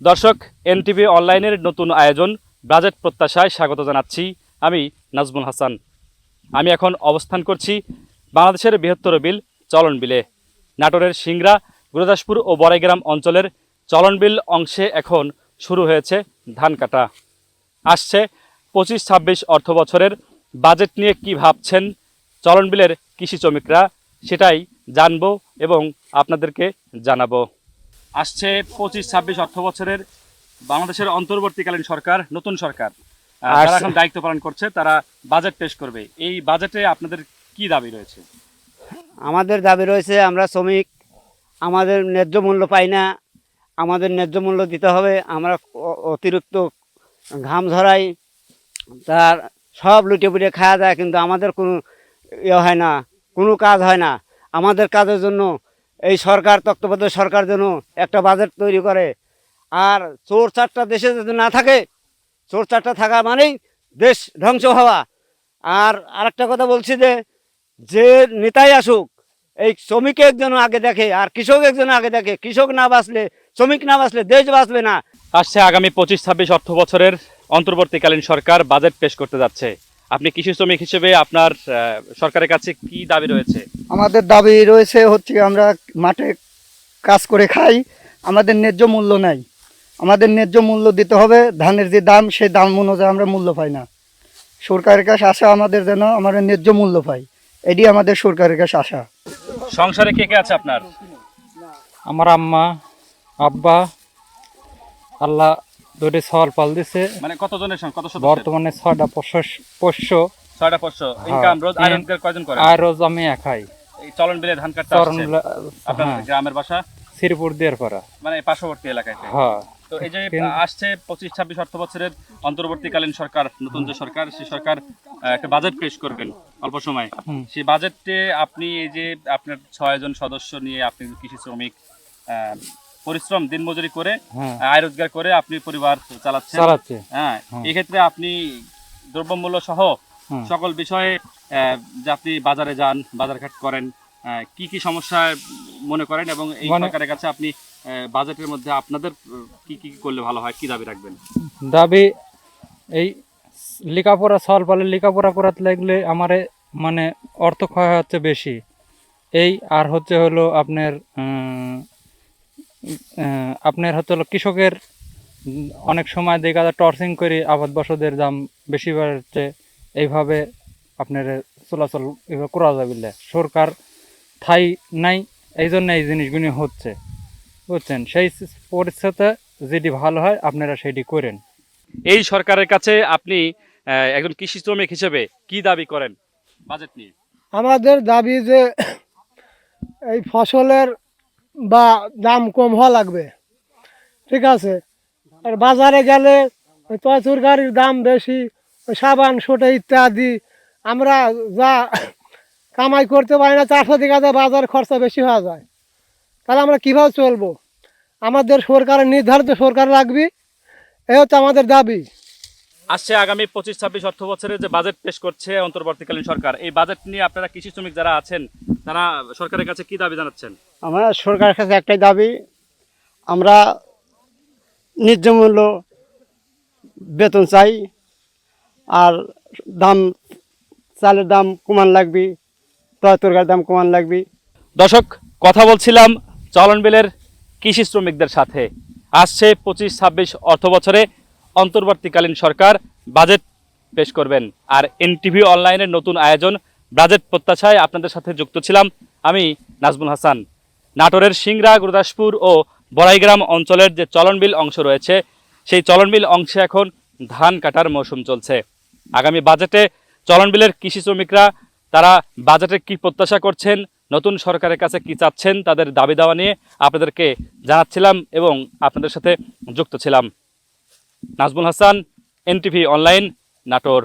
দর্শক, এনটিভি অনলাইনের নতুন আয়োজন বাজেট প্রত্যাশায় স্বাগত জানাচ্ছি। আমি নাজমুল হাসান। আমি এখন অবস্থান করছি বাংলাদেশের বৃহত্তর বিল চলন বিলে। নাটোরের সিংড়া, গুরুদাসপুর ও বড়াইগ্রাম অঞ্চলের চলন বিল অংশে এখন শুরু হয়েছে ধান কাটা। আসছে 25-26 অর্থ বছরের বাজেট নিয়ে কি ভাবছেন চলন বিলের কৃষি শ্রমিকরা, সেটাই জানবো এবং আপনাদেরকে জানাবো। আসছে 25-26 অর্থ বছরের বাংলাদেশের অন্তর্বর্তীকালীন সরকার, নতুন সরকার যারা এখন দায়িত্ব পালন করছে, তারা বাজেট পেশ করবে। এই বাজেটে আপনাদের কি দাবি রয়েছে? আমাদের দাবি রয়েছে, আমরা শ্রমিক, আমাদের ন্যায্য মূল্য পাই না। আমাদের ন্যায্য মূল্য দিতে হবে। আমরা অতিরিক্ত ঘাম ঝরাই, তার সব লুটে পুটে খাওয়া যায়, কিন্তু আমাদের কোনো ইয়ে হয় না, কোনো কাজ হয় না। আমাদের কাজের জন্য এই সরকার, তত্ত্বাবধায়ক সরকার যেন একটা বাজেট তৈরি করে। আর চোর চারটা দেশে যদি না থাকে, চোর চারটা থাকা মানেই দেশ ধ্বংস হওয়া। আর আরেকটা কথা বলছি, যে নেতাই আসুক, এই শ্রমিক একজন আগে দেখে আর কৃষক একজন আগে দেখে। কৃষক না বাঁচলে, শ্রমিক না বাঁচলে দেশ বাঁচবে না। আসছে আগামী 25-26 অর্থ বছরের অন্তর্বর্তীকালীন সরকার বাজেট পেশ করতে যাচ্ছে। আপনি কৃষি শ্রমিক হিসেবে আপনার সরকারের কাছে কি দাবি রয়েছে? আমাদের দাবি রয়েছে হচ্ছে, আমরা মাঠে কাজ করে খাই, আমাদের ন্যায্য মূল্য নাই। আমাদের ন্যায্য মূল্য দিতে হবে। ধানের যে দাম, সেই দাম অনুযায়ী আমরা মূল্য পাই না। সরকারের কাছে আশা আমাদের যেন আমরা ন্যায্য মূল্য পাই, এটি আমাদের সরকারের কাছে আশা। সংসারে কে কে আছে আপনার? আমার আম্মা, আব্বা, আল্লাহ দুটি সওয়াল পাল দিছে। মানে কতজনের সঙ্গে, কত সদস্য? বর্তমানে 6টা পোষ্য। 6টা পোষ্য। ইনকাম রোজ আয় রোজগার কয়জন করে? আর রোজ আমি একাই। এই চলন বিলে ধান কাটতে আসছে। আপনার গ্রামের বাসা শ্রীপুর দিয়ার পাড়া, মানে পার্শ্ববর্তী এলাকায়। হ্যাঁ। তো এই যে আসছে 25-26 অর্থ বছরের অন্তর্বর্তীকালীন সরকার, নতুন যে সরকার, সেই সরকার একটা বাজেট পেশ করবেন অল্প সময়। সেই বাজেটে আপনি এই যে আপনার 6 জন সদস্য নিয়ে আপনি কৃষি শ্রমিক, পরিশ্রম দিনমজুরি করে আয় রোজগার করে আপনি পরিবার চালাচ্ছে। হ্যাঁ, এক্ষেত্রে আপনি দ্রব্যমূল্য সহ সকল বিষয়ে যে আপনি বাজারে যান, বাজারঘাট করেন, কি কি সমস্যা মনে করেন এবং এই সরকারের কাছে আপনি বাজেটের মধ্যে আপনাদের কি কি করলে ভালো হয়, কি দাবি রাখবেন? দাবি এই লেখাপড়া, সওয়াল পালে লেখাপড়া করাতে লাগলে আমার মানে অর্থ ক্ষয় হচ্ছে বেশি। এই আর হচ্ছে হলো আপনার হচ্ছে হলো কৃষকের অনেক সময় দেখা যায় টর্চিং করে আবাদ ফসলের দাম বেশি বাড়ছে। এইভাবে আপনার চলাচল এভাবে করা যাবে না। সরকার ঠাই নাই, এই জন্য এই জিনিসগুলি হচ্ছে, বুঝছেন। সেই পরিস্থিতিতে যেটি ভালো হয় আপনারা সেটি করেন। এই সরকারের কাছে আপনি একজন কৃষি শ্রমিক হিসেবে কি দাবি করেন বাজেট নিয়ে? আমাদের দাবি যে এই ফসলের বা দাম কম হওয়া লাগবে, ঠিক আছে। আর বাজারে গেলে ওই তরকারির দাম বেশি, ওই সাবান সোটা ইত্যাদি আমরা যা কামাই করতে পারি না, 400 টাকা বাজার খরচা বেশি হয়ে যায়। তাহলে আমরা কীভাবে চলবো? আমাদের সরকারের নির্ধারিত সরকার লাগবে, এই হচ্ছে আমাদের দাবি। আসছে আগামী 25-26 অর্থ বছরের যে বাজেট পেশ করছে অন্তর্বর্তীকালীন সরকার, এই বাজেট নিয়ে আপনারা কৃষি শ্রমিক যারা আছেন, তারা সরকারের কাছে কি দাবি জানাচ্ছেন? আমরা সরকারের কাছে একটাই দাবি, আমরা ন্যায্য মূল্য বেতন চাই। আর দাম, চালের দাম কমান লাগবে, তরকারির দাম কমান লাগবে। দর্শক, কথা বলছিলাম চলন বিলের কৃষি শ্রমিকদের সাথে। আসছে 25-26 অর্থ বছরে অন্তর্বর্তীকালীন সরকার বাজেট পেশ করবেন। আর এনটিভি অনলাইনের নতুন আয়োজন বাজেট প্রত্যাশায় আপনাদের সাথে যুক্ত ছিলাম আমি নাজমুল হাসান। নাটোরের সিংড়া, গুরুদাসপুর ও বড়াইগ্রাম অঞ্চলের যে চলন বিল অংশ রয়েছে, সেই চলন বিল অংশে এখন ধান কাটার মৌসুম চলছে। আগামী বাজেটে চলন বিলের কৃষি শ্রমিকরা তারা বাজেটে কি প্রত্যাশা করছেন, নতুন সরকারের কাছে কি চাচ্ছেন, তাদের দাবি দাওয়া নিয়ে আপনাদেরকে জানাচ্ছিলাম এবং আপনাদের সাথে যুক্ত ছিলাম। Nazmul Hasan, NTV online, Natore.